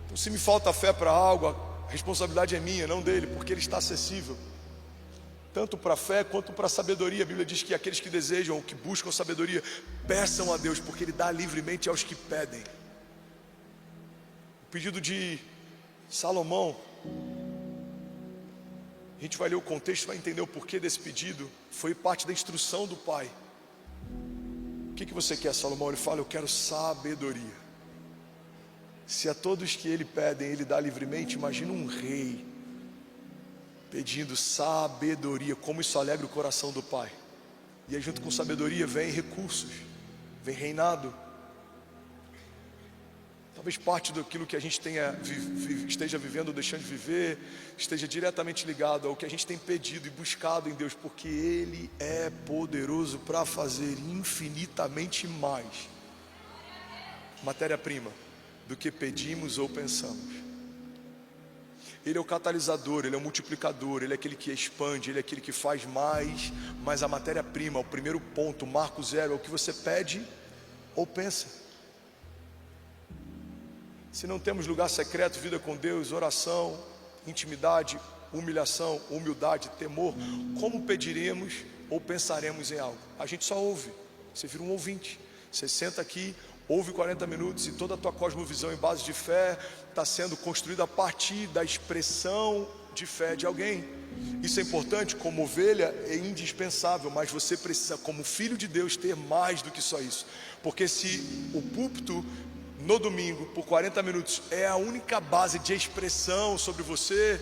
Então, se me falta fé para algo, a responsabilidade é minha, não dele, porque ele está acessível, tanto para a fé quanto para a sabedoria. A Bíblia diz que aqueles que desejam ou que buscam sabedoria, peçam a Deus, porque Ele dá livremente aos que pedem. O pedido de Salomão, a gente vai ler o contexto, vai entender o porquê desse pedido. Foi parte da instrução do pai. O que você quer, Salomão? Ele fala: eu quero sabedoria. Se a todos que ele pedem, ele dá livremente, imagina um rei pedindo sabedoria, como isso alegra o coração do pai. E aí junto com sabedoria vem recursos, vem reinado. Talvez parte daquilo que a gente esteja vivendo ou deixando de viver, esteja diretamente ligado ao que a gente tem pedido e buscado em Deus, porque Ele é poderoso para fazer infinitamente mais matéria-prima do que pedimos ou pensamos. Ele é o catalisador, Ele é o multiplicador, Ele é aquele que expande, Ele é aquele que faz mais, mas a matéria-prima, o primeiro ponto, marco zero, é o que você pede ou pensa. Se não temos lugar secreto, vida com Deus, oração, intimidade, humilhação, humildade, temor, como pediremos ou pensaremos em algo? A gente só ouve. Você vira um ouvinte. Você senta aqui, ouve 40 minutos e toda a tua cosmovisão em base de fé está sendo construída a partir da expressão de fé de alguém. Isso é importante, como ovelha é indispensável, mas você precisa, como filho de Deus, ter mais do que só isso. Porque se o púlpito no domingo, por 40 minutos, é a única base de expressão sobre você,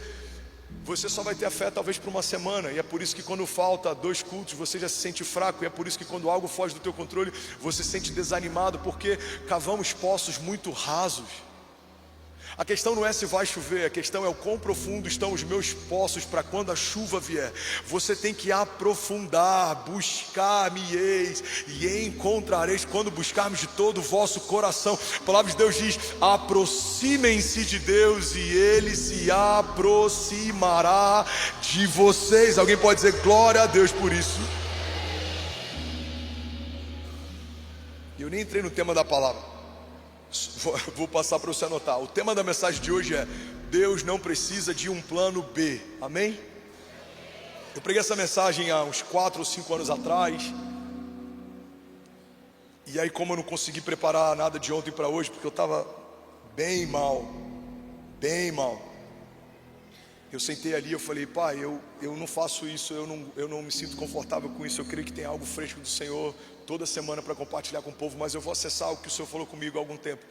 você só vai ter a fé talvez por uma semana. E é por isso que quando falta 2 cultos, você já se sente fraco. E é por isso que quando algo foge do teu controle, você se sente desanimado, porque cavamos poços muito rasos. A questão não é se vai chover, a questão é o quão profundo estão os meus poços para quando a chuva vier. Você tem que aprofundar, buscar-me-eis e encontrareis quando buscarmos de todo o vosso coração. A palavra de Deus diz: aproximem-se de Deus e Ele se aproximará de vocês. Alguém pode dizer glória a Deus por isso? Eu nem entrei no tema da palavra. Vou passar para você anotar. O tema da mensagem de hoje é: Deus não precisa de um plano B. Amém? Eu preguei essa mensagem há uns 4 ou 5 anos atrás. E aí, como eu não consegui preparar nada de ontem para hoje, porque eu estava bem mal, eu sentei ali, eu falei: pai, eu não faço isso, eu não me sinto confortável com isso. Eu creio que tem algo fresco do Senhor toda semana para compartilhar com o povo, mas eu vou acessar o que o Senhor falou comigo há algum tempo.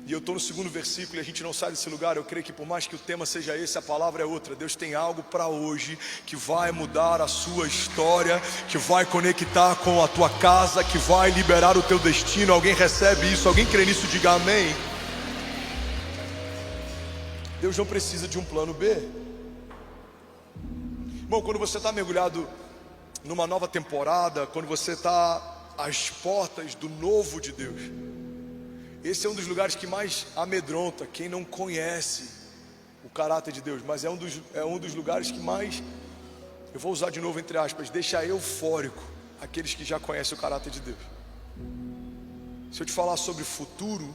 E eu estou no 2º versículo e a gente não sai desse lugar. Eu creio que por mais que o tema seja esse, a palavra é outra. Deus tem algo para hoje que vai mudar a sua história, que vai conectar com a tua casa, que vai liberar o teu destino. Alguém recebe isso? Alguém crê nisso? Diga amém. Deus não precisa de um plano B. Bom, quando você está mergulhado numa nova temporada, quando você está às portas do novo de Deus, esse é um dos lugares que mais amedronta quem não conhece o caráter de Deus, mas é um dos lugares que mais, eu vou usar de novo entre aspas, deixa eufórico aqueles que já conhecem o caráter de Deus. Se eu te falar sobre futuro,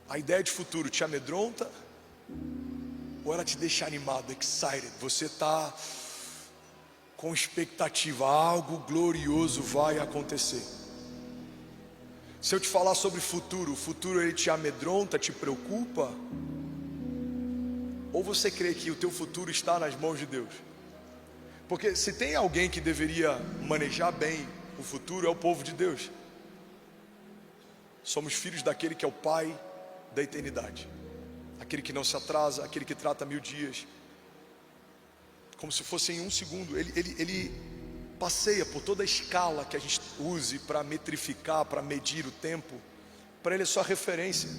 a ideia de futuro te amedronta ou ela te deixa animado, excited? Você está com expectativa, algo glorioso vai acontecer. Se eu te falar sobre futuro, o futuro ele te amedronta, te preocupa? Ou você crê que o teu futuro está nas mãos de Deus? Porque se tem alguém que deveria manejar bem o futuro, é o povo de Deus. Somos filhos daquele que é o Pai da eternidade, aquele que não se atrasa, aquele que trata 1000 dias como se fosse em 1 segundo. Ele passeia por toda a escala que a gente use para metrificar, para medir o tempo. Para ele é só referência.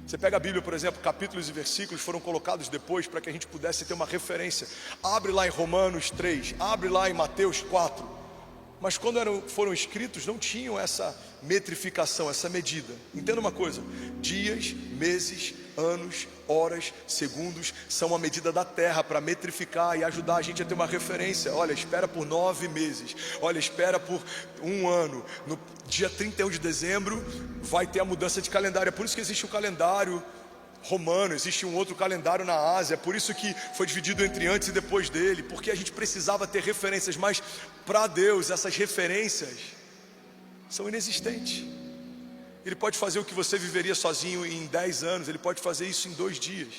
Você pega a Bíblia, por exemplo, capítulos e versículos foram colocados depois para que a gente pudesse ter uma referência. Abre lá em Romanos 3, abre lá em Mateus 4. Mas quando foram escritos, não tinham essa metrificação, essa medida. Entenda uma coisa: dias, meses, anos, horas, segundos são a medida da terra para metrificar e ajudar a gente a ter uma referência. Olha, espera por 9 meses. Olha, espera por 1 ano. No dia 31 de dezembro vai ter a mudança de calendário. É por isso que existe o calendário romano, existe um outro calendário na Ásia. É por isso que foi dividido entre antes e depois dele, porque a gente precisava ter referências. Mas para Deus essas referências são inexistentes. Ele pode fazer o que você viveria sozinho em 10 anos, Ele pode fazer isso em 2 dias,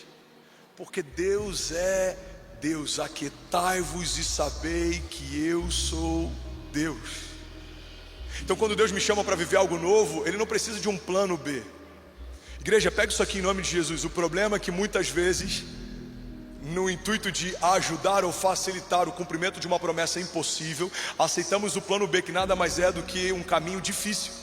porque Deus é Deus. Aquietai-vos e sabei que eu sou Deus. Então quando Deus me chama para viver algo novo, Ele não precisa de um plano B. Igreja, pega isso aqui em nome de Jesus. O problema é que muitas vezes, no intuito de ajudar ou facilitar o cumprimento de uma promessa impossível, aceitamos o plano B, que nada mais é do que um caminho difícil.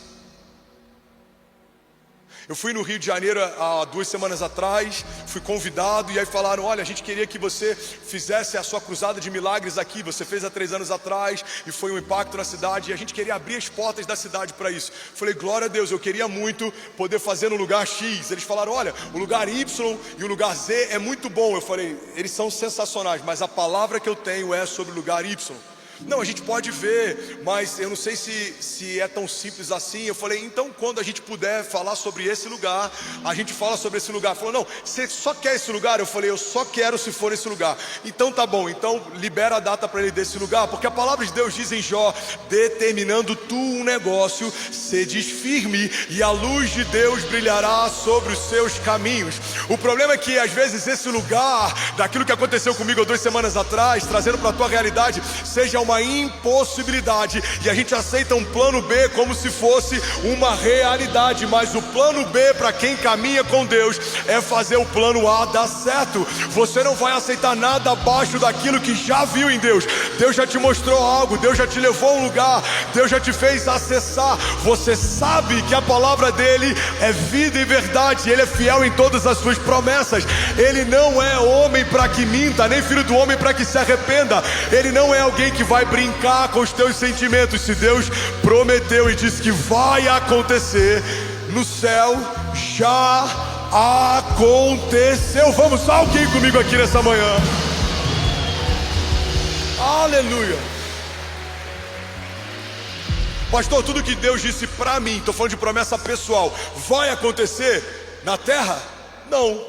Eu fui no Rio de Janeiro há 2 semanas atrás, fui convidado, e aí falaram: olha, a gente queria que você fizesse a sua cruzada de milagres aqui. Você fez há 3 anos atrás e foi um impacto na cidade, e a gente queria abrir as portas da cidade para isso. Falei: glória a Deus, eu queria muito poder fazer no lugar X. Eles falaram: olha, o lugar Y e o lugar Z é muito bom. Eu falei: eles são sensacionais, mas a palavra que eu tenho é sobre o lugar Y. Não, a gente pode ver, mas eu não sei se é tão simples assim. Eu falei: então quando a gente puder falar sobre esse lugar, a gente fala sobre esse lugar. Falou: não, você só quer esse lugar? Eu falei: eu só quero se for esse lugar. Então tá bom, então libera a data para ele desse lugar, porque a palavra de Deus diz em Jó: determinando tu um negócio, sedes firme, e a luz de Deus brilhará sobre os seus caminhos. O problema é que às vezes esse lugar, daquilo que aconteceu comigo há 2 semanas atrás, trazendo para a tua realidade, seja uma impossibilidade, e a gente aceita um plano B como se fosse uma realidade. Mas o plano B para quem caminha com Deus é fazer o plano A dar certo. Você não vai aceitar nada abaixo daquilo que já viu em Deus. Deus já te mostrou algo, Deus já te levou a um lugar, Deus já te fez acessar. Você sabe que a palavra dele é vida e verdade, ele é fiel em todas as suas promessas. Ele não é homem para que minta, nem filho do homem para que se arrependa. Ele não é alguém que vai brincar com os teus sentimentos. Se Deus prometeu e disse que vai acontecer, no céu já aconteceu. Vamos, alguém comigo aqui nessa manhã? Aleluia. Pastor, tudo que Deus disse para mim, estou falando de promessa pessoal, vai acontecer na terra? Não.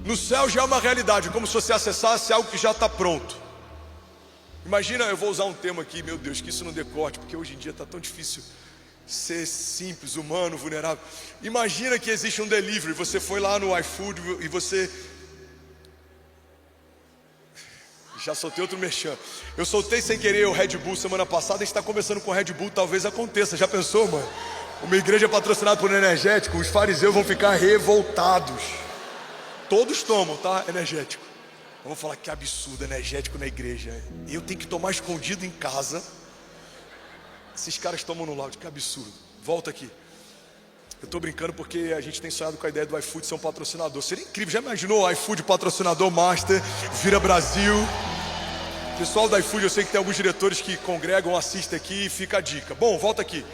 No céu já é uma realidade, como se você acessasse algo que já está pronto. Imagina, eu vou usar um termo aqui, meu Deus, que isso não decorte, porque hoje em dia está tão difícil ser simples, humano, vulnerável. Imagina que existe um delivery, você foi lá no iFood e você... Já soltei outro merchan. Eu soltei sem querer o Red Bull semana passada, a gente está conversando com o Red Bull, talvez aconteça. Já pensou, mano? Uma igreja patrocinada por energético, os fariseus vão ficar revoltados. Todos tomam, tá? Energético. Eu vou falar: que absurdo, energético na igreja. Eu tenho que tomar escondido em casa. Esses caras tomam no lounge, que absurdo. Volta aqui. Eu estou brincando porque a gente tem sonhado com a ideia do iFood ser um patrocinador. Seria incrível, já imaginou o iFood patrocinador master, vira Brasil? Pessoal do iFood, eu sei que tem alguns diretores que congregam, assistem aqui, fica a dica. Bom, volta aqui.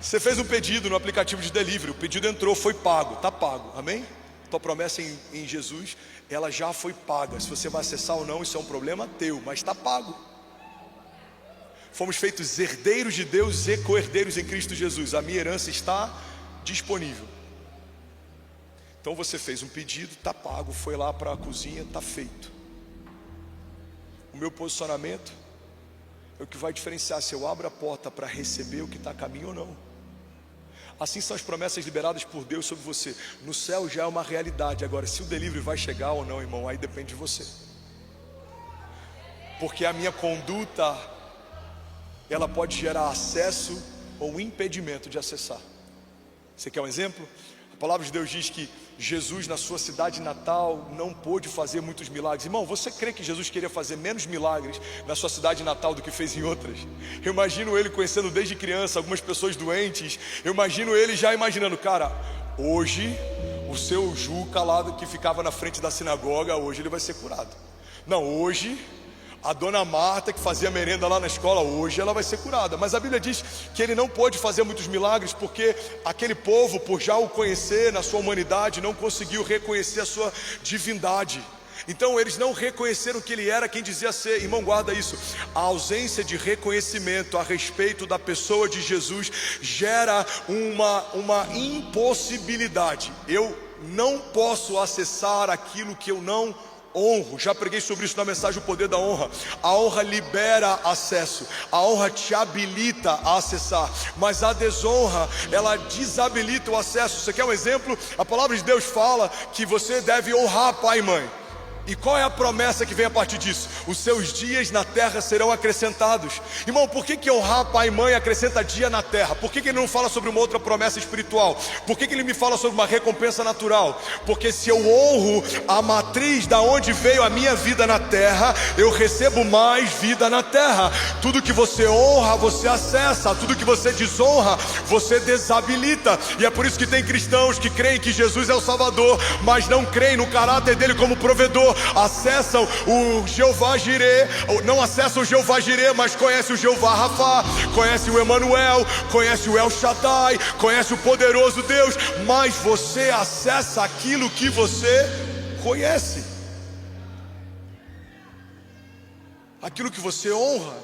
Você fez um pedido no aplicativo de delivery, o pedido entrou, foi pago, está pago, amém? Tua promessa em Jesus, ela já foi paga. Se você vai acessar ou não, isso é um problema teu, mas está pago. Fomos feitos herdeiros de Deus e co-herdeiros em Cristo Jesus. A minha herança está disponível. Então você fez um pedido, está pago, foi lá para a cozinha, está feito. O meu posicionamento é o que vai diferenciar se eu abro a porta para receber o que está a caminho ou não. Assim são as promessas liberadas por Deus sobre você. No céu já é uma realidade. Agora, se o delivery vai chegar ou não, irmão, aí depende de você. Porque a minha conduta, ela pode gerar acesso ou impedimento de acessar. Você quer um exemplo? A palavra de Deus diz que Jesus, na sua cidade natal, não pôde fazer muitos milagres. Irmão, você crê que Jesus queria fazer menos milagres na sua cidade natal do que fez em outras? Eu imagino ele conhecendo desde criança algumas pessoas doentes. Eu imagino ele já imaginando: cara, hoje o seu Juca lá que ficava na frente da sinagoga, hoje ele vai ser curado. Não, hoje A dona Marta, que fazia merenda lá na escola, hoje ela vai ser curada. Mas a Bíblia diz que ele não pôde fazer muitos milagres porque aquele povo, por já o conhecer na sua humanidade, não conseguiu reconhecer a sua divindade. Então eles não reconheceram que ele era quem dizia ser. Irmão, guarda isso. A ausência de reconhecimento a respeito da pessoa de Jesus gera uma impossibilidade. Eu não posso acessar aquilo que eu não honro. Já preguei sobre isso na mensagem O Poder da Honra. A honra libera acesso, a honra te habilita a acessar, mas a desonra, ela desabilita o acesso. Você quer um exemplo? A palavra de Deus fala que você deve honrar pai e mãe. E qual é a promessa que vem a partir disso? Os seus dias na terra serão acrescentados. Irmão, por que honrar pai e mãe acrescenta dia na terra? Por que ele não fala sobre uma outra promessa espiritual? Por que ele me fala sobre uma recompensa natural? Porque se eu honro a matriz da onde veio a minha vida na terra, eu recebo mais vida na terra. Tudo que você honra, você acessa. Tudo que você desonra, você desabilita. E é por isso que tem cristãos que creem que Jesus é o Salvador, mas não creem no caráter dele como provedor. Acessam o Jeová Jireh, não acessam o Jeová Jireh, mas conhece o Jeová Rafá, conhece o Emanuel, conhece o El Shaddai, conhece o poderoso Deus, mas você acessa aquilo que você conhece, aquilo que você honra.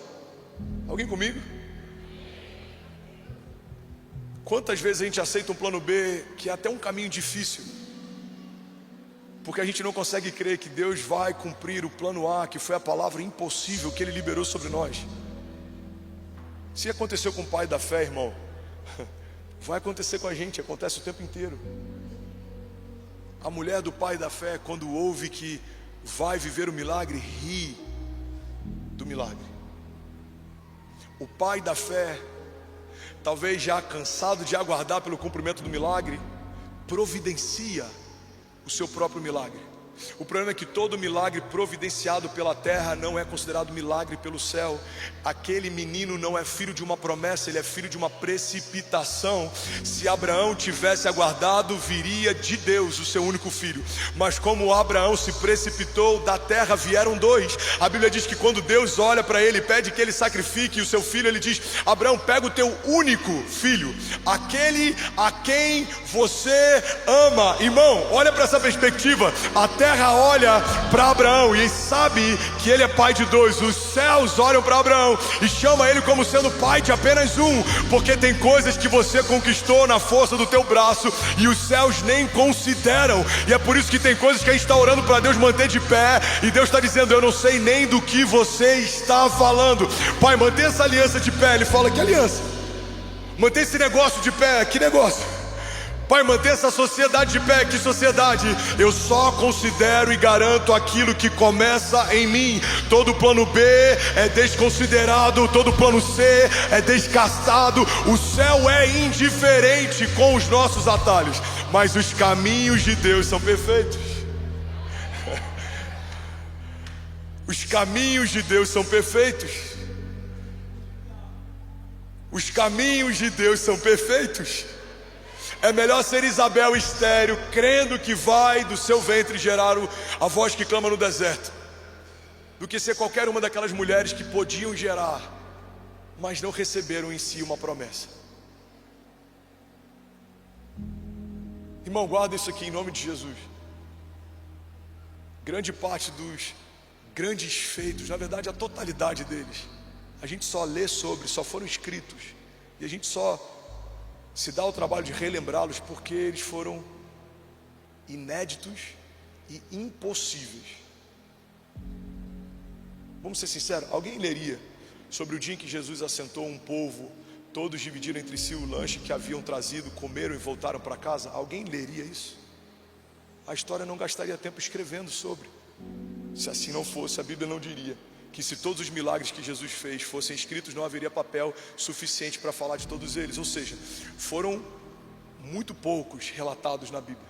Alguém comigo? Quantas vezes a gente aceita um plano B, que é até um caminho difícil, porque a gente não consegue crer que Deus vai cumprir o plano A, que foi a palavra impossível que Ele liberou sobre nós. Se aconteceu com o pai da fé, irmão, vai acontecer com a gente, acontece o tempo inteiro. A mulher do pai da fé, quando ouve que vai viver o milagre, ri do milagre. O pai da fé, talvez já cansado de aguardar pelo cumprimento do milagre, providencia o seu próprio milagre. O problema é que todo milagre providenciado pela terra não é considerado milagre pelo céu. Aquele menino não é filho de uma promessa, ele é filho de uma precipitação. Se Abraão tivesse aguardado, viria de Deus o seu único filho. Mas como Abraão se precipitou, da terra vieram dois. A Bíblia diz que quando Deus olha para ele, pede que ele sacrifique o seu filho, ele diz: Abraão, pega o teu único filho, aquele a quem você ama. Irmão, olha para essa perspectiva. A terra olha para Abraão e sabe que ele é pai de dois. Os céus olham para Abraão e chamam ele como sendo pai de apenas um, porque tem coisas que você conquistou na força do teu braço e os céus nem consideram. E é por isso que tem coisas que a gente está orando para Deus manter de pé, e Deus está dizendo: eu não sei nem do que você está falando. Pai, mantém essa aliança de pé. Ele fala: que aliança? Mantém esse negócio de pé. Que negócio? Pai, manter essa sociedade de pé. Que sociedade? Eu só considero e garanto aquilo que começa em mim. Todo plano B é desconsiderado, todo plano C é descastado. O céu é indiferente com os nossos atalhos, mas os caminhos de Deus são perfeitos. Os caminhos de Deus são perfeitos. Os caminhos de Deus são perfeitos. É melhor ser Isabel estéril, crendo que vai do seu ventre gerar a voz que clama no deserto, do que ser qualquer uma daquelas mulheres que podiam gerar, mas não receberam em si uma promessa. Irmão, guarda isso aqui em nome de Jesus. Grande parte dos grandes feitos, na verdade a totalidade deles, a gente só lê sobre, só foram escritos, e a gente só se dá o trabalho de relembrá-los porque eles foram inéditos e impossíveis. Vamos ser sinceros, alguém leria sobre o dia em que Jesus assentou um povo, todos dividiram entre si o lanche que haviam trazido, comeram e voltaram para casa? Alguém leria isso? A história não gastaria tempo escrevendo sobre. Se assim não fosse, a Bíblia não diria que se todos os milagres que Jesus fez fossem escritos, não haveria papel suficiente para falar de todos eles. Ou seja, foram muito poucos relatados na Bíblia.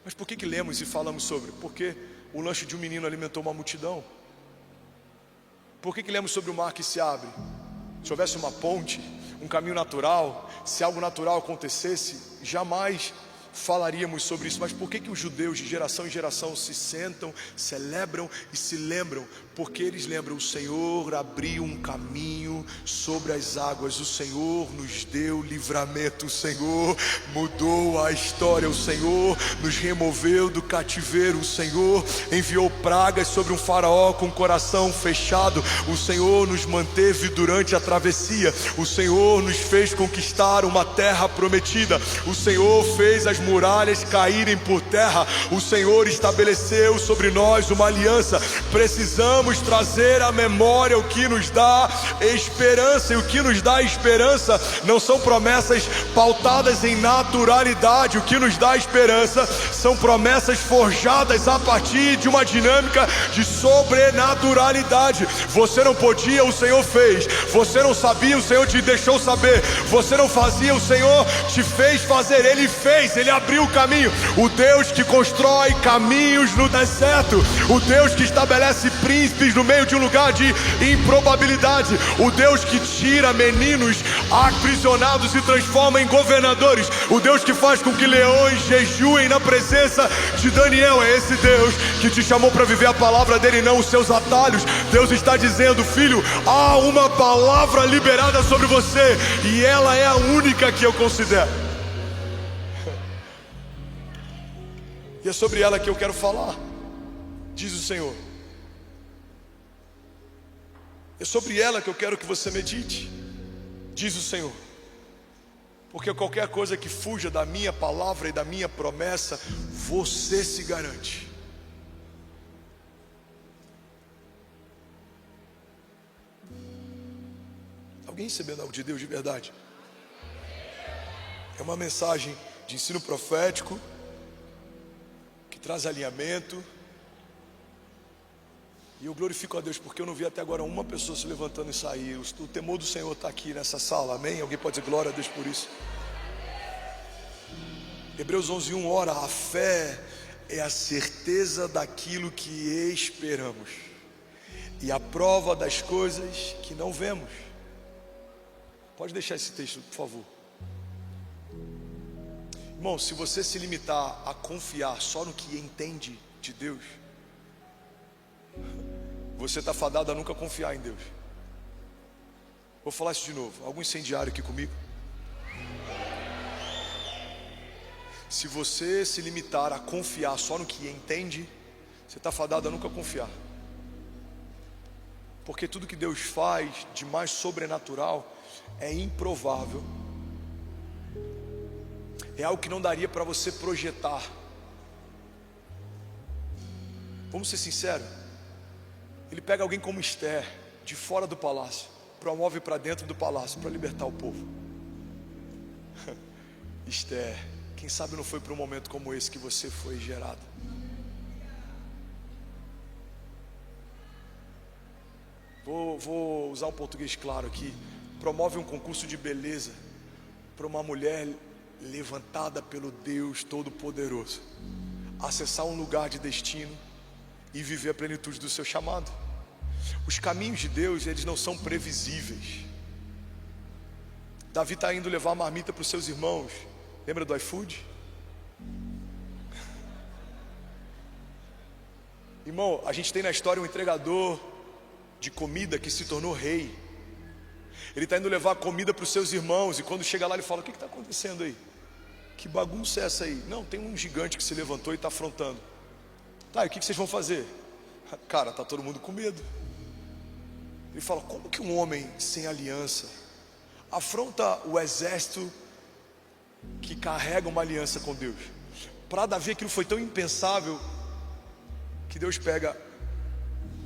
Mas por que lemos e falamos sobre? Porque o lanche de um menino alimentou uma multidão. Por que lemos sobre o mar que se abre? Se houvesse uma ponte, um caminho natural, se algo natural acontecesse, jamais falaríamos sobre isso. Mas por que os judeus de geração em geração se sentam, celebram e se lembram? Porque eles lembram: o Senhor abriu um caminho sobre as águas, o Senhor nos deu livramento, o Senhor mudou a história, o Senhor nos removeu do cativeiro, o Senhor enviou pragas sobre um faraó com o coração fechado, o Senhor nos manteve durante a travessia, o Senhor nos fez conquistar uma terra prometida, o Senhor fez as muralhas caírem por terra, o Senhor estabeleceu sobre nós uma aliança. Precisamos trazer à memória o que nos dá esperança, e o que nos dá esperança não são promessas pautadas em naturalidade, o que nos dá esperança são promessas forjadas a partir de uma dinâmica de sobrenaturalidade. Você não podia, o Senhor fez. Você não sabia, o Senhor te deixou saber. Você não fazia, o Senhor te fez fazer. Ele fez, Ele abriu o caminho. O Deus que constrói caminhos no deserto, o Deus que estabelece príncipes no meio de um lugar de improbabilidade, o Deus que tira meninos aprisionados e transforma em governadores, o Deus que faz com que leões jejuem na presença de Daniel. É esse Deus que te chamou para viver a palavra dele, não os seus atalhos. Deus está dizendo: filho, há uma palavra liberada sobre você, e ela é a única que eu considero, e é sobre ela que eu quero falar, diz o Senhor. É sobre ela que eu quero que você medite, diz o Senhor. Porque qualquer coisa que fuja da minha palavra e da minha promessa, você se garante. Alguém recebendo algo de Deus de verdade? É uma mensagem de ensino profético, que traz alinhamento. E eu glorifico a Deus porque eu não vi até agora uma pessoa se levantando e sair. O temor do Senhor está aqui nessa sala, amém? Alguém pode dizer glória a Deus por isso? Hebreus 11:1, ora, a fé é a certeza daquilo que esperamos e a prova das coisas que não vemos. Pode deixar esse texto, por favor. Irmão, se você se limitar a confiar só no que entende de Deus, você está fadado a nunca confiar em Deus. Vou falar isso de novo. Algum incendiário aqui comigo? Se você se limitar a confiar só no que entende, você está fadado a nunca confiar. Porque tudo que Deus faz de mais sobrenatural é improvável. É algo que não daria para você projetar. Vamos ser sinceros. Ele pega alguém como Esther, de fora do palácio, promove para dentro do palácio, para libertar o povo. Esther, quem sabe não foi para um momento como esse que você foi gerado. Vou usar um português claro aqui. Promove um concurso de beleza para uma mulher levantada pelo Deus Todo-Poderoso, acessar um lugar de destino e viver a plenitude do seu chamado. Os caminhos de Deus, eles não são previsíveis. Davi está indo levar a marmita para os seus irmãos. Lembra do iFood? Irmão, a gente tem na história um entregador de comida que se tornou rei. Ele está indo levar comida para os seus irmãos, e quando chega lá ele fala: o que está acontecendo aí? Que bagunça é essa aí? Não, tem um gigante que se levantou e está afrontando. Tá, e o que vocês vão fazer? Cara, está todo mundo com medo. Ele fala: como que um homem sem aliança afronta o exército que carrega uma aliança com Deus? Para Davi aquilo foi tão impensável que Deus pega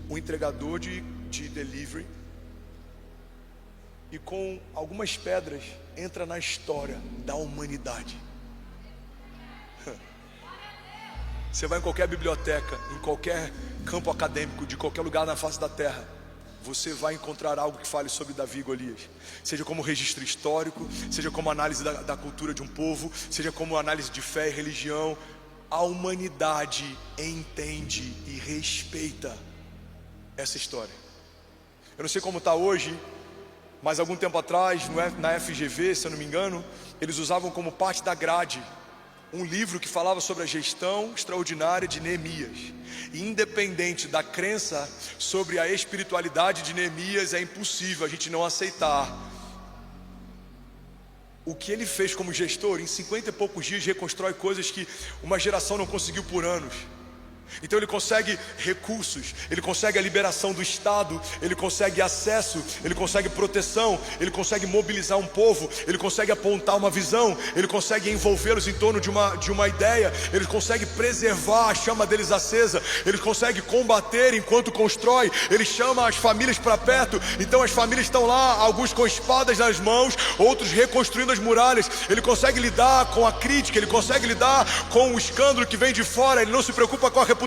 o entregador de delivery e com algumas pedras entra na história da humanidade. Você vai em qualquer biblioteca, em qualquer campo acadêmico, de qualquer lugar na face da terra, você vai encontrar algo que fale sobre Davi e Golias. Seja como registro histórico, seja como análise da cultura de um povo, seja como análise de fé e religião. A humanidade entende e respeita essa história. Eu não sei como está hoje, mas algum tempo atrás, na FGV, se eu não me engano, eles usavam como parte da grade um livro que falava sobre a gestão extraordinária de Neemias. E independente da crença sobre a espiritualidade de Neemias, é impossível a gente não aceitar o que ele fez como gestor. Em 50 e poucos dias reconstrói coisas que uma geração não conseguiu por anos. Então ele consegue recursos, ele consegue a liberação do Estado, ele consegue acesso, ele consegue proteção, ele consegue mobilizar um povo, ele consegue apontar uma visão, ele consegue envolvê-los em torno de uma ideia, ele consegue preservar a chama deles acesa, ele consegue combater enquanto constrói, ele chama as famílias para perto. Então as famílias estão lá, alguns com espadas nas mãos, outros reconstruindo as muralhas. Ele consegue lidar com a crítica, ele consegue lidar com o escândalo que vem de fora, ele não se preocupa com a reputação,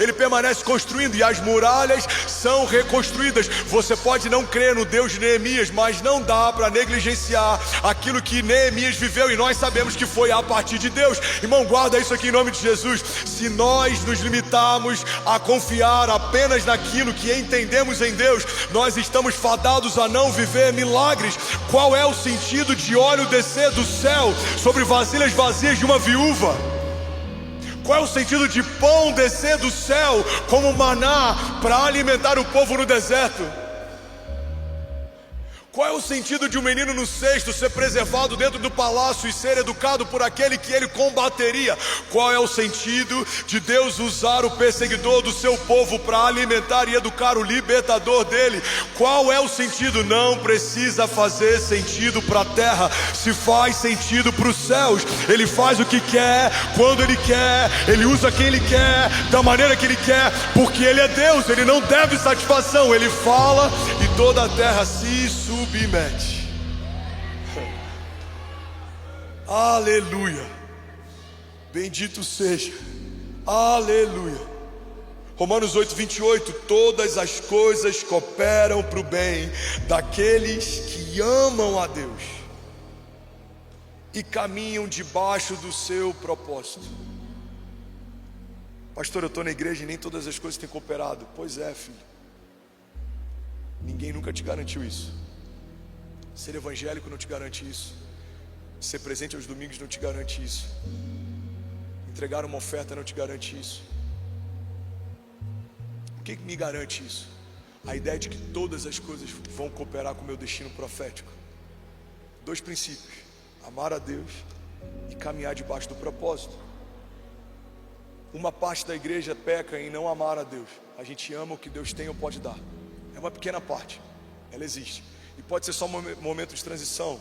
ele permanece construindo e as muralhas são reconstruídas. Você pode não crer no Deus de Neemias, mas não dá para negligenciar aquilo que Neemias viveu, e nós sabemos que foi a partir de Deus. Irmão, guarda isso aqui em nome de Jesus. Se nós nos limitarmos a confiar apenas naquilo que entendemos em Deus, nós estamos fadados a não viver milagres. Qual é o sentido de óleo descer do céu sobre vasilhas vazias de uma viúva? Qual é o sentido de pão descer do céu como maná para alimentar o povo no deserto? Qual é o sentido de um menino no cesto ser preservado dentro do palácio e ser educado por aquele que ele combateria? Qual é o sentido de Deus usar o perseguidor do seu povo para alimentar e educar o libertador dele? Qual é o sentido? Não precisa fazer sentido para a terra, se faz sentido para os céus. Ele faz o que quer, quando ele quer, ele usa quem ele quer, da maneira que ele quer, porque ele é Deus, ele não deve satisfação. Ele fala e toda a terra se submete. Aleluia, bendito seja, aleluia. Romanos 8:28, todas as coisas cooperam para o bem daqueles que amam a Deus e caminham debaixo do seu propósito. Pastor, eu estou na igreja e nem todas as coisas têm cooperado. Pois é, filho, ninguém nunca te garantiu isso. Ser evangélico não te garante isso. Ser presente aos domingos não te garante isso. Entregar uma oferta não te garante isso. O que me garante isso? A ideia de que todas as coisas vão cooperar com o meu destino profético. 2 princípios: amar a Deus e caminhar debaixo do propósito. Uma parte da igreja peca em não amar a Deus. A gente ama o que Deus tem ou pode dar. É uma pequena parte, ela existe. E pode ser só um momento de transição.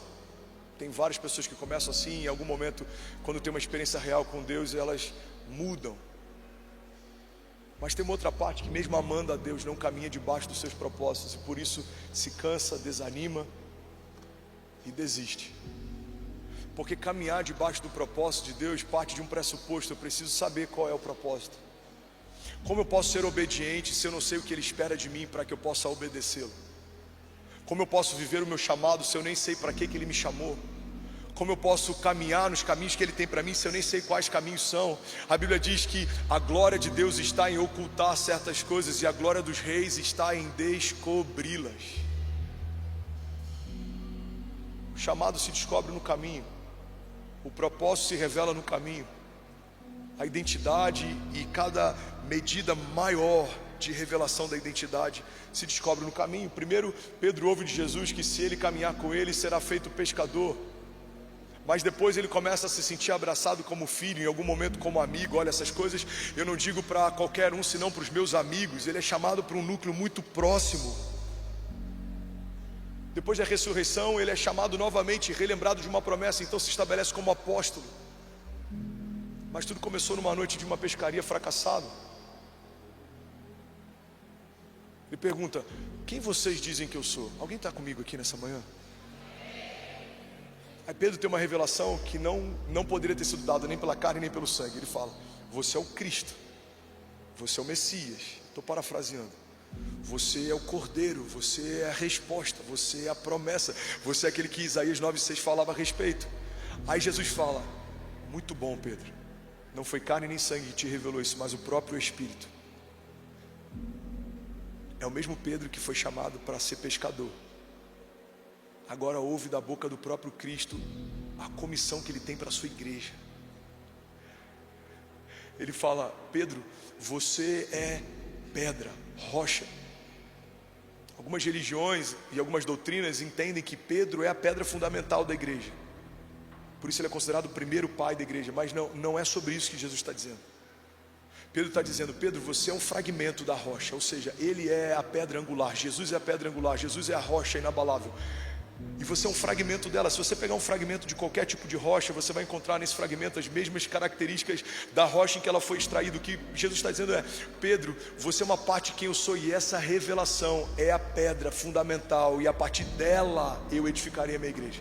Tem várias pessoas que começam assim, em algum momento, quando tem uma experiência real com Deus, elas mudam. Mas tem uma outra parte que mesmo amando a Deus, não caminha debaixo dos seus propósitos, e por isso se cansa, desanima e desiste. Porque caminhar debaixo do propósito de Deus parte de um pressuposto: eu preciso saber qual é o propósito. Como eu posso ser obediente se eu não sei o que Ele espera de mim para que eu possa obedecê-lo? Como eu posso viver o meu chamado se eu nem sei para que Ele me chamou? Como eu posso caminhar nos caminhos que Ele tem para mim se eu nem sei quais caminhos são? A Bíblia diz que a glória de Deus está em ocultar certas coisas, e a glória dos reis está em descobri-las. O chamado se descobre no caminho, o propósito se revela no caminho, a identidade e cada medida maior de revelação da identidade se descobre no caminho. Primeiro, Pedro ouve de Jesus que se ele caminhar com ele, será feito pescador. Mas depois ele começa a se sentir abraçado como filho, em algum momento como amigo. Olha, essas coisas eu não digo para qualquer um, senão para os meus amigos. Ele é chamado para um núcleo muito próximo. Depois da ressurreição, ele é chamado novamente, relembrado de uma promessa, então se estabelece como apóstolo. Mas tudo começou numa noite de uma pescaria fracassada. Ele pergunta: quem vocês dizem que eu sou? Alguém está comigo aqui nessa manhã? Aí Pedro tem uma revelação que não poderia ter sido dada nem pela carne nem pelo sangue. Ele fala: você é o Cristo, você é o Messias. Estou parafraseando. Você é o Cordeiro, você é a resposta, você é a promessa, você é aquele que Isaías 9,6 falava a respeito. Aí Jesus fala: muito bom, Pedro, não foi carne nem sangue que te revelou isso, mas o próprio Espírito. É o mesmo Pedro que foi chamado para ser pescador. Agora ouve da boca do próprio Cristo a comissão que ele tem para a sua igreja. Ele fala: Pedro, você é pedra, rocha. Algumas religiões e algumas doutrinas entendem que Pedro é a pedra fundamental da igreja. Por isso ele é considerado o primeiro pai da igreja. Mas não é sobre isso que Jesus está dizendo. Pedro está dizendo: Pedro, você é um fragmento da rocha. Ou seja, ele é a pedra angular. Jesus é a pedra angular. Jesus é a rocha inabalável. E você é um fragmento dela. Se você pegar um fragmento de qualquer tipo de rocha, você vai encontrar nesse fragmento as mesmas características da rocha em que ela foi extraída. O que Jesus está dizendo é: Pedro, você é uma parte de quem eu sou, e essa revelação é a pedra fundamental, e a partir dela eu edificarei a minha igreja.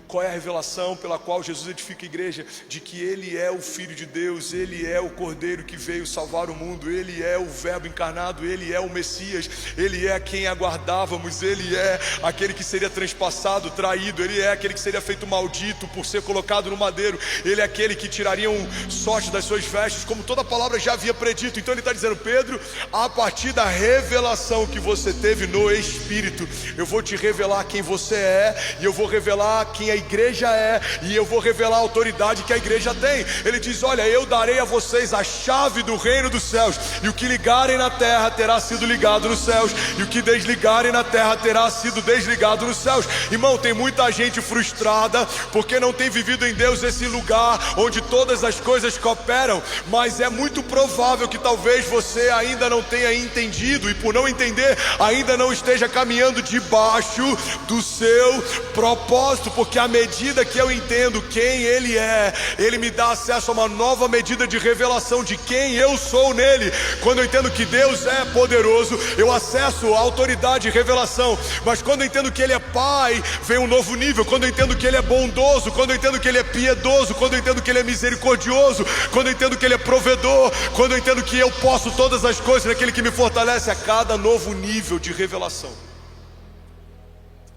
Qual é a revelação pela qual Jesus edifica a igreja? De que Ele é o Filho de Deus, Ele é o Cordeiro que veio salvar o mundo, Ele é o Verbo encarnado, Ele é o Messias, Ele é quem aguardávamos, Ele é aquele que seria transpassado, traído, Ele é aquele que seria feito maldito por ser colocado no madeiro, Ele é aquele que tiraria sorte das suas vestes, como toda a palavra já havia predito. Então Ele está dizendo: Pedro, a partir da revelação que você teve no Espírito, eu vou te revelar quem você é, e eu vou revelar quem a igreja é, e eu vou revelar a autoridade que a igreja tem. Ele diz: olha, eu darei a vocês a chave do reino dos céus, e o que ligarem na terra terá sido ligado nos céus, e o que desligarem na terra terá sido desligado nos céus. Irmão, tem muita gente frustrada porque não tem vivido em Deus esse lugar onde todas as coisas cooperam, mas é muito provável que talvez você ainda não tenha entendido, e por não entender, ainda não esteja caminhando debaixo do seu propósito, porque a medida que eu entendo quem Ele é, Ele me dá acesso a uma nova medida de revelação de quem eu sou nele. Quando eu entendo que Deus é poderoso, eu acesso a autoridade e revelação. Mas quando eu entendo que Ele é Pai, vem um novo nível. Quando eu entendo que Ele é bondoso, quando eu entendo que Ele é piedoso, quando eu entendo que Ele é misericordioso, quando eu entendo que Ele é provedor, quando eu entendo que eu posso todas as coisas naquele que me fortalece, a cada novo nível de revelação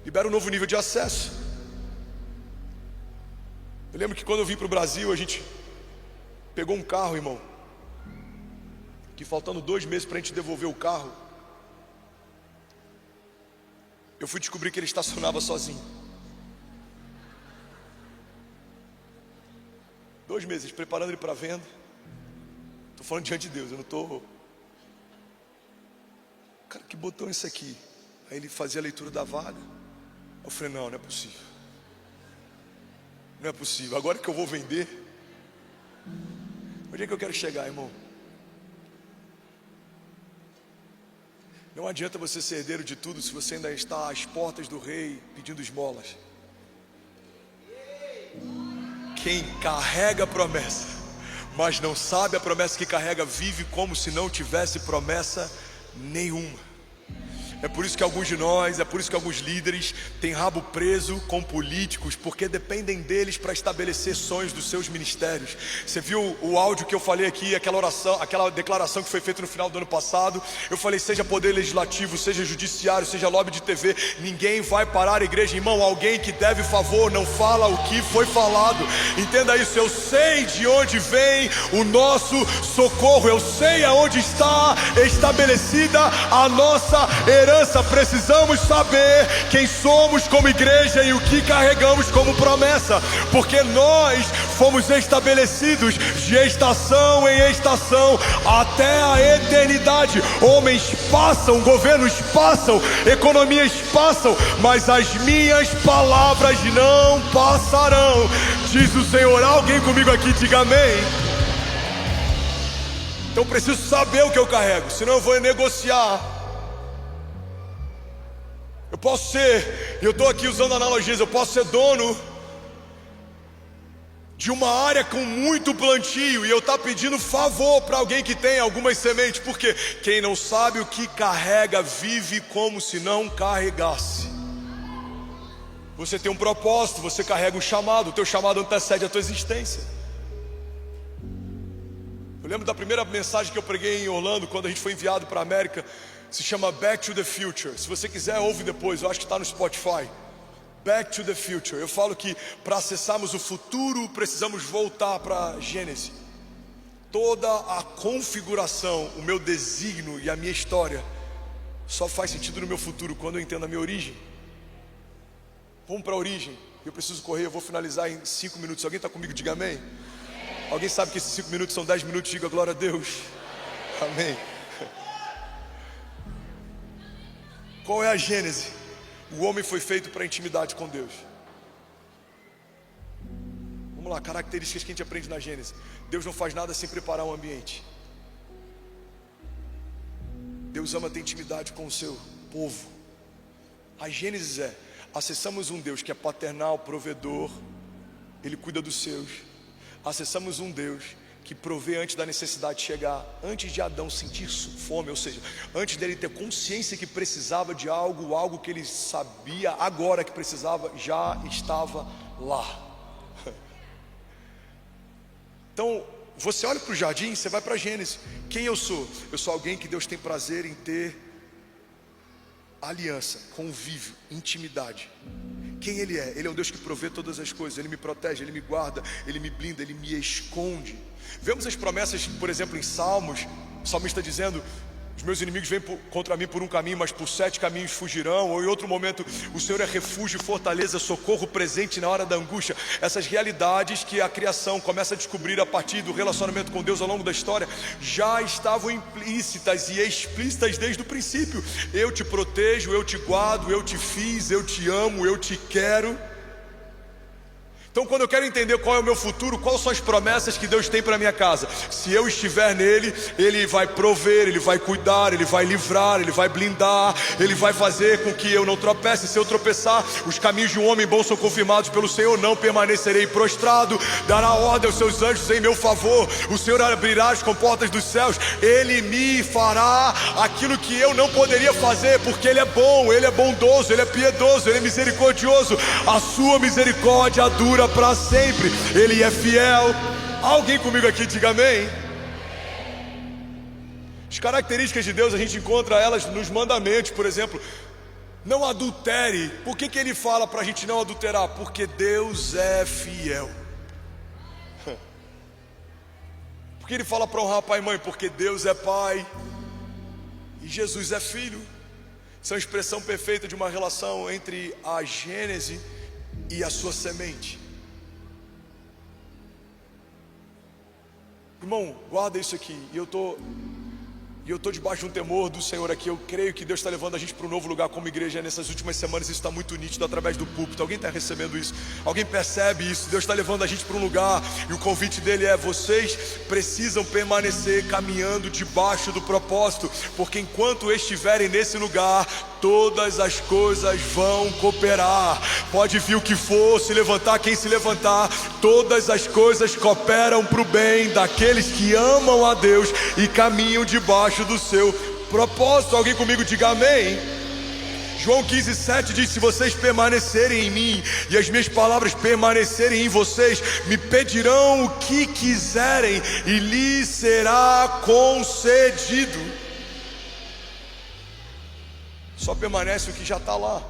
libera um novo nível de acesso. Eu lembro que quando eu vim para o Brasil, a gente pegou um carro, irmão, que faltando 2 meses para a gente devolver o carro, eu fui descobrir que ele estacionava sozinho. 2 meses preparando ele para venda. Estou falando diante de Deus, eu não estou... Cara, que botão é esse aqui? Aí ele fazia a leitura da vaga. Eu falei: não é possível. Não é possível, agora que eu vou vender. Onde é que eu quero chegar, irmão? Não adianta você ser herdeiro de tudo se você ainda está às portas do rei pedindo esmolas. Quem carrega a promessa, mas não sabe a promessa que carrega, vive como se não tivesse promessa nenhuma. É por isso que alguns de nós, é por isso que alguns líderes têm rabo preso com políticos, porque dependem deles para estabelecer sonhos dos seus ministérios. Você viu o áudio que eu falei aqui, aquela oração, aquela declaração que foi feita no final do ano passado? Eu falei: seja poder legislativo, seja judiciário, seja lobby de TV, ninguém vai parar a igreja. Irmão, alguém que deve favor não fala o que foi falado. Entenda isso: eu sei de onde vem o nosso socorro, eu sei aonde está estabelecida a nossa herança. Precisamos saber quem somos como igreja e o que carregamos como promessa, porque nós fomos estabelecidos de estação em estação até a eternidade. Homens passam, governos passam, economias passam, mas as minhas palavras não passarão, diz o Senhor. Alguém comigo aqui, diga amém. Então eu preciso saber o que eu carrego, senão eu vou negociar. Eu posso ser, eu estou aqui usando analogias, eu posso ser dono de uma área com muito plantio e eu estar pedindo favor para alguém que tem algumas sementes, porque quem não sabe o que carrega vive como se não carregasse. Você tem um propósito, você carrega um chamado, o teu chamado antecede a tua existência. Eu lembro da primeira mensagem que eu preguei em Orlando, quando a gente foi enviado para a América. Se chama Back to the Future. Se você quiser, ouve depois, eu acho que está no Spotify. Back to the Future. Eu falo que para acessarmos o futuro, precisamos voltar para Gênesis. Toda a configuração, o meu desígnio e a minha história só faz sentido no meu futuro quando eu entendo a minha origem. Vamos para a origem. Eu preciso correr, eu vou finalizar em 5 minutos. Alguém está comigo? Diga amém. Alguém sabe que esses 5 minutos são 10 minutos? Diga glória a Deus. Amém. Qual é a gênese? O homem foi feito para intimidade com Deus. Vamos lá, características que a gente aprende na Gênesis. Deus não faz nada sem preparar um ambiente. Deus ama ter intimidade com o seu povo. A Gênesis é: acessamos um Deus que é paternal, provedor, Ele cuida dos seus. Acessamos um Deus que provê antes da necessidade chegar, antes de Adão sentir fome, ou seja, antes dele ter consciência que precisava de algo que ele sabia agora que precisava, já estava lá. Então, você olha para o jardim, você vai para Gênesis. Quem eu sou? Eu sou alguém que Deus tem prazer em ter aliança, convívio, intimidade. Quem Ele é? Ele é um Deus que provê todas as coisas. Ele me protege, Ele me guarda, Ele me blinda, Ele me esconde. Vemos as promessas, por exemplo, em Salmos. O salmista dizendo: os meus inimigos vêm contra mim por um caminho, mas por 7 caminhos fugirão. Ou em outro momento: o Senhor é refúgio, fortaleza, socorro presente na hora da angústia. Essas realidades que a criação começa a descobrir a partir do relacionamento com Deus ao longo da história, já estavam implícitas e explícitas desde o princípio. Eu te protejo, eu te guardo, eu te fiz, eu te amo, eu te quero. Então, quando eu quero entender qual é o meu futuro, quais são as promessas que Deus tem para a minha casa, se eu estiver nele, Ele vai prover, Ele vai cuidar, Ele vai livrar, Ele vai blindar, Ele vai fazer com que eu não tropece. Se eu tropeçar, os caminhos de um homem bom são confirmados pelo Senhor, não permanecerei prostrado, dará ordem aos seus anjos em meu favor, o Senhor abrirá as comportas dos céus, Ele me fará aquilo que eu não poderia fazer, porque Ele é bom, Ele é bondoso, Ele é piedoso, Ele é misericordioso, a sua misericórdia dura para sempre, Ele é fiel. Alguém comigo aqui diga amém. As características de Deus a gente encontra elas nos mandamentos. Por exemplo, não adultere. Por que Ele fala para a gente não adulterar? Porque Deus é fiel. Por que Ele fala para honrar pai e mãe? Porque Deus é pai e Jesus é filho. São a expressão perfeita de uma relação entre a Gênese e a sua semente. Irmão, guarda isso aqui. E eu tô debaixo de um temor do Senhor aqui. Eu creio que Deus está levando a gente para um novo lugar como igreja. Nessas últimas semanas isso está muito nítido através do púlpito. Alguém está recebendo isso? Alguém percebe isso? Deus está levando a gente para um lugar, e o convite dele é: vocês precisam permanecer caminhando debaixo do propósito, porque enquanto estiverem nesse lugar, todas as coisas vão cooperar. Pode vir o que for, se levantar quem se levantar, todas as coisas cooperam para o bem daqueles que amam a Deus e caminham debaixo do seu propósito. Alguém comigo diga amém. João 15:7 diz: se vocês permanecerem em mim e as minhas palavras permanecerem em vocês, me pedirão o que quiserem e lhes será concedido. Só permanece o que já está lá.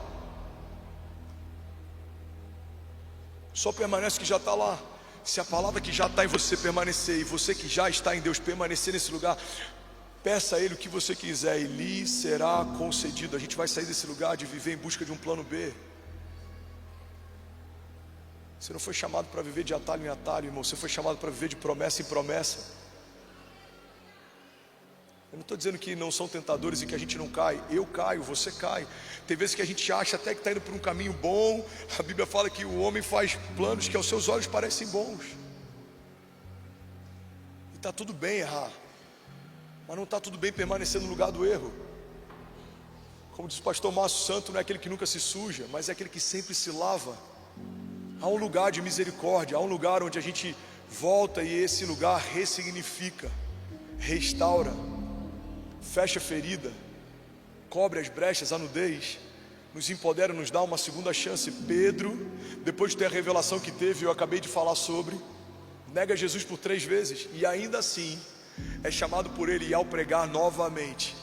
Só permanece o que já está lá. Se a palavra que já está em você permanecer, e você que já está em Deus permanecer nesse lugar, peça a Ele o que você quiser e lhe será concedido. A gente vai sair desse lugar de viver em busca de um plano B. Você não foi chamado para viver de atalho em atalho, irmão. Você foi chamado para viver de promessa em promessa. Eu não estou dizendo que não são tentadores e que a gente não cai. Eu caio, você cai. Tem vezes que a gente acha até que está indo por um caminho bom. A Bíblia fala que o homem faz planos que aos seus olhos parecem bons. E está tudo bem errar, mas não está tudo bem permanecer no lugar do erro. Como diz o pastor Márcio Santo, não é aquele que nunca se suja, mas é aquele que sempre se lava. Há um lugar de misericórdia, há um lugar onde a gente volta e esse lugar ressignifica, restaura, fecha a ferida, cobre as brechas, a nudez, nos empodera, nos dá uma segunda chance. Pedro, depois de ter a revelação que teve, eu acabei de falar sobre, nega Jesus por 3 vezes e ainda assim é chamado por Ele, e ao pregar novamente,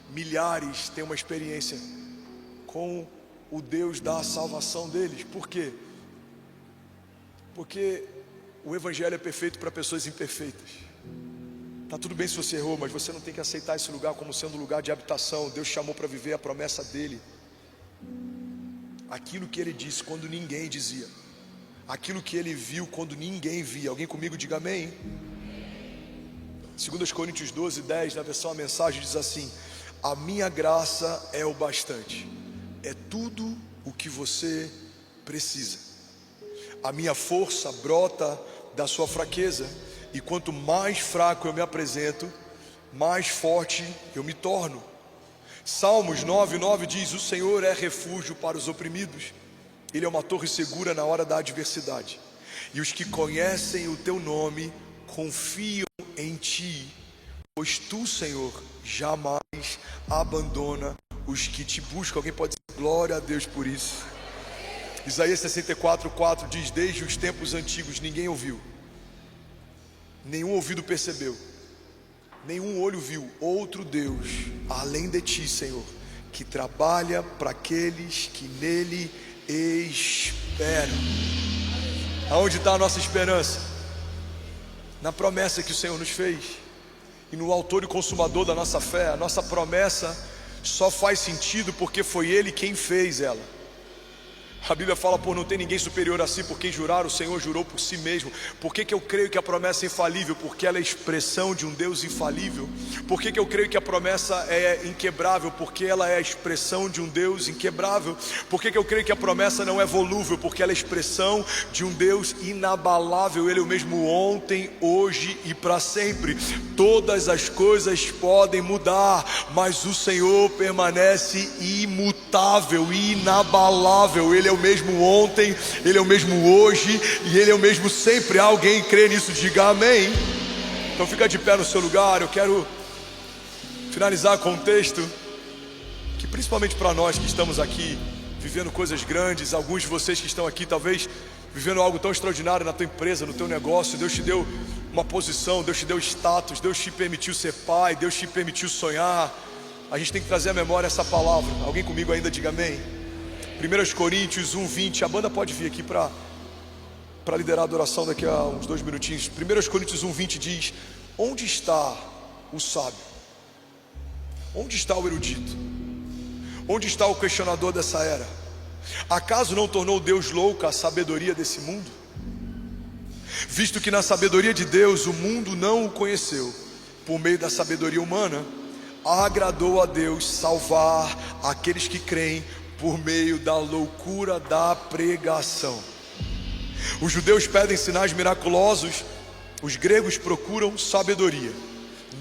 milhares têm uma experiência com o Deus da salvação deles. Por quê? Porque o Evangelho é perfeito para pessoas imperfeitas. Está tudo bem se você errou, mas você não tem que aceitar esse lugar como sendo um lugar de habitação. Deus chamou para viver a promessa dele, aquilo que Ele disse quando ninguém dizia, aquilo que ele viu quando ninguém via. Alguém comigo diga amém? 2 Coríntios 12:10, na versão A Mensagem, diz assim: a minha graça é o bastante, é tudo o que você precisa. A minha força brota da sua fraqueza, e quanto mais fraco eu me apresento, mais forte eu me torno. Salmos 9:9 diz: o Senhor é refúgio para os oprimidos, Ele é uma torre segura na hora da adversidade, e os que conhecem o teu nome confiam em ti, pois tu, Senhor, jamais abandona os que te buscam. Alguém pode dizer glória a Deus por isso? Isaías 64:4 diz: desde os tempos antigos ninguém ouviu, nenhum ouvido percebeu, nenhum olho viu outro Deus além de ti, Senhor, que trabalha para aqueles que nele esperam. Aonde está a nossa esperança? Na promessa que o Senhor nos fez, e no autor e consumador da nossa fé. A nossa promessa só faz sentido porque foi Ele quem fez ela. A Bíblia fala: por não ter ninguém superior a si, por quem jurar, o Senhor jurou por si mesmo. Por que eu creio que a promessa é infalível? Porque ela é expressão de um Deus infalível. Por que eu creio que a promessa é inquebrável? Porque ela é a expressão de um Deus inquebrável. Por que eu creio que a promessa não é volúvel? Porque ela é expressão de um Deus inabalável. Ele é o mesmo ontem, hoje e para sempre. Todas as coisas podem mudar, mas o Senhor permanece imutável, inabalável. Ele é o mesmo ontem, Ele é o mesmo hoje e Ele é o mesmo sempre. Alguém crê nisso? Diga amém. Então fica de pé no seu lugar. Eu quero finalizar com um texto que, principalmente para nós que estamos aqui vivendo coisas grandes, alguns de vocês que estão aqui talvez vivendo algo tão extraordinário na tua empresa, no teu negócio. Deus te deu uma posição, Deus te deu status, Deus te permitiu ser pai, Deus te permitiu sonhar. A gente tem que trazer à memória essa palavra. Alguém comigo ainda? Diga amém. 1 Coríntios 1:20, a banda pode vir aqui para liderar a adoração daqui a uns 2 minutinhos. 1 Coríntios 1:20 diz: onde está o sábio? Onde está o erudito? Onde está o questionador dessa era? Acaso não tornou Deus louca a sabedoria desse mundo? Visto que na sabedoria de Deus o mundo não o conheceu, por meio da sabedoria humana, agradou a Deus salvar aqueles que creem por meio da loucura da pregação. Os judeus pedem sinais miraculosos, os gregos procuram sabedoria.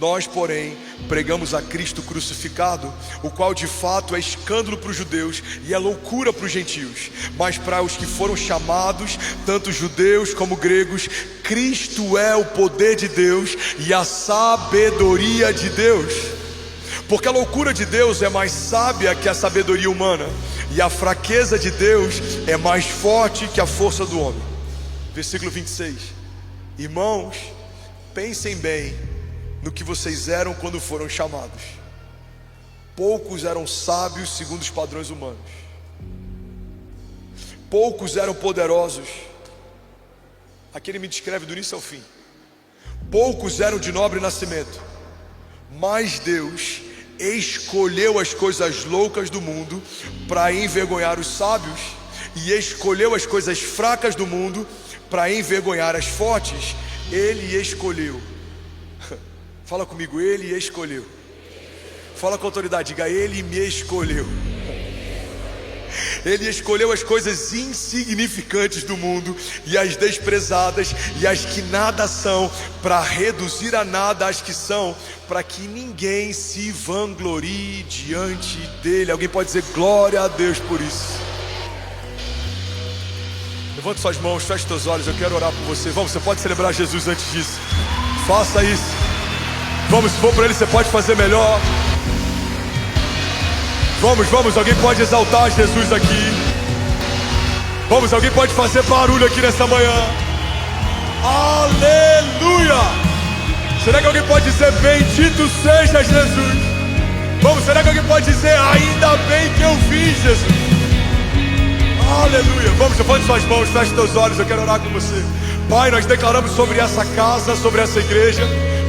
Nós, porém, pregamos a Cristo crucificado, o qual de fato é escândalo para os judeus e é loucura para os gentios. Mas para os que foram chamados, tanto judeus como gregos, Cristo é o poder de Deus e a sabedoria de Deus. Porque a loucura de Deus é mais sábia que a sabedoria humana, e a fraqueza de Deus é mais forte que a força do homem. Versículo 26. Irmãos, pensem bem no que vocês eram quando foram chamados. Poucos eram sábios segundo os padrões humanos, poucos eram poderosos. Aqui ele me descreve do início ao fim. Poucos eram de nobre nascimento, mas Deus escolheu as coisas loucas do mundo para envergonhar os sábios, e escolheu as coisas fracas do mundo para envergonhar as fortes. Ele escolheu. Fala comigo, Ele escolheu. Fala com autoridade, diga: Ele me escolheu. Ele escolheu as coisas insignificantes do mundo e as desprezadas e as que nada são, para reduzir a nada as que são, para que ninguém se vanglorie diante dele. Alguém pode dizer glória a Deus por isso? Levante suas mãos, feche seus olhos, eu quero orar por você. Vamos, você pode celebrar Jesus antes disso. Faça isso. Vamos, se for para Ele, você pode fazer melhor. Vamos, alguém pode exaltar Jesus aqui. Vamos, alguém pode fazer barulho aqui nessa manhã. Aleluia! Será que alguém pode dizer bendito seja Jesus? Vamos, será que alguém pode dizer ainda bem que eu vi Jesus? Aleluia! Vamos, levante suas mãos, feche seus olhos, eu quero orar com você. Pai, nós declaramos sobre essa casa, sobre essa igreja,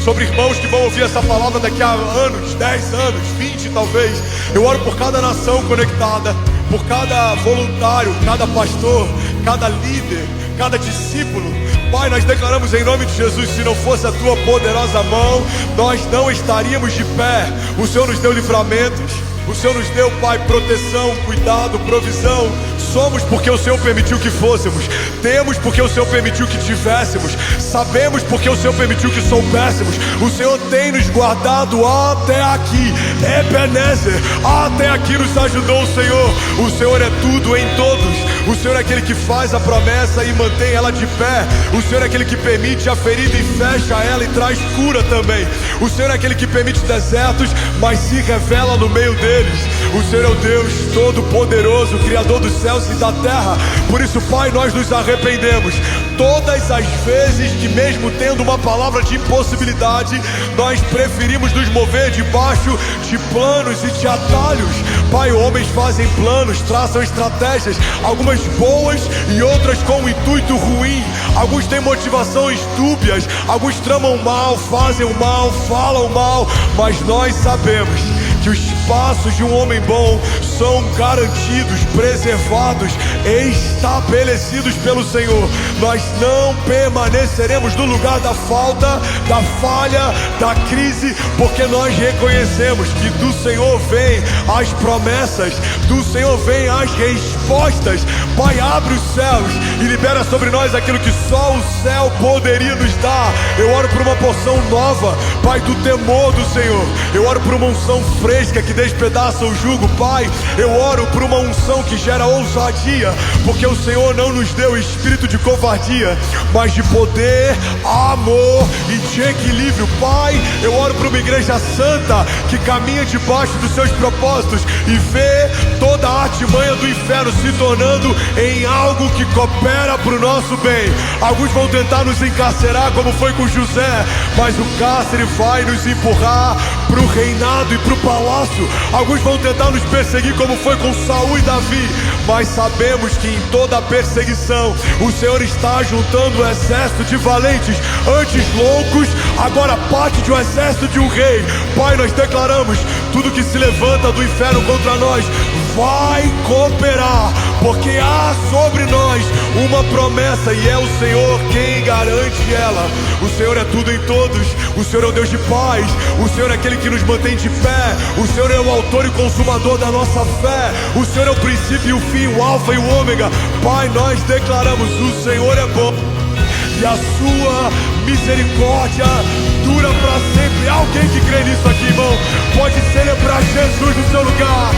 sobre irmãos que vão ouvir essa palavra daqui a anos, 10 anos, 20 talvez. Eu oro por cada nação conectada, por cada voluntário, cada pastor, cada líder, cada discípulo. Pai, nós declaramos em nome de Jesus, se não fosse a tua poderosa mão, nós não estaríamos de pé. O Senhor nos deu livramentos, o Senhor nos deu, Pai, proteção, cuidado, provisão. Somos porque o Senhor permitiu que fôssemos. Temos porque o Senhor permitiu que tivéssemos. Sabemos porque o Senhor permitiu que soubéssemos. O Senhor tem nos guardado até aqui. Ebenezer, até aqui nos ajudou o Senhor. O Senhor é tudo em todos. O Senhor é aquele que faz a promessa e mantém ela de pé. O Senhor é aquele que permite a ferida e fecha ela e traz cura também. O Senhor é aquele que permite desertos, mas se revela no meio deles. O Senhor é o Deus Todo-Poderoso, Criador dos céus e da terra. Por isso, Pai, nós nos arrependemos todas as vezes que, mesmo tendo uma palavra de impossibilidade, nós preferimos nos mover debaixo de planos e de atalhos. Pai, homens fazem planos, traçam estratégias, algumas boas e outras com um intuito ruim. Alguns têm motivações dúbias, alguns tramam mal, fazem o mal, falam o mal, mas nós sabemos que os passos de um homem bom são garantidos, preservados, estabelecidos pelo Senhor. Nós não permaneceremos no lugar da falta, da falha, da crise, porque nós reconhecemos que do Senhor vem as promessas, do Senhor vem as respostas. Pai, abre os céus e libera sobre nós aquilo que só o céu poderia nos dar. Eu oro por uma porção nova, Pai, do temor do Senhor. Eu oro por uma unção fresca que despedaça o jugo, Pai. Eu oro por uma unção que gera ousadia, porque o Senhor não nos deu espírito de covardia, mas de poder, amor e de equilíbrio. Pai, eu oro por uma igreja santa que caminha debaixo dos seus propósitos e vê toda a artimanha do inferno se tornando em algo que coopera para o nosso bem. Alguns vão tentar nos encarcerar, como foi com José, mas o cárcere vai nos empurrar para o reinado e para o palácio. Alguns vão tentar nos perseguir, como foi com Saul e Davi, mas sabemos que em toda a perseguição o Senhor está juntando um exército de valentes, antes loucos, agora parte de um exército de um rei. Pai, nós declaramos: tudo que se levanta do inferno contra nós vai cooperar, porque há sobre nós uma promessa e é o Senhor quem garante ela. O Senhor é tudo em todos, o Senhor é o Deus de paz, o Senhor é aquele que nos mantém de pé, o Senhor é o autor e consumador da nossa fé, o Senhor é o princípio e o fim, o alfa e o ômega. Pai, nós declaramos: o Senhor é bom e a sua misericórdia dura para sempre. Alguém que crê nisso aqui, irmão, pode celebrar Jesus no seu lugar.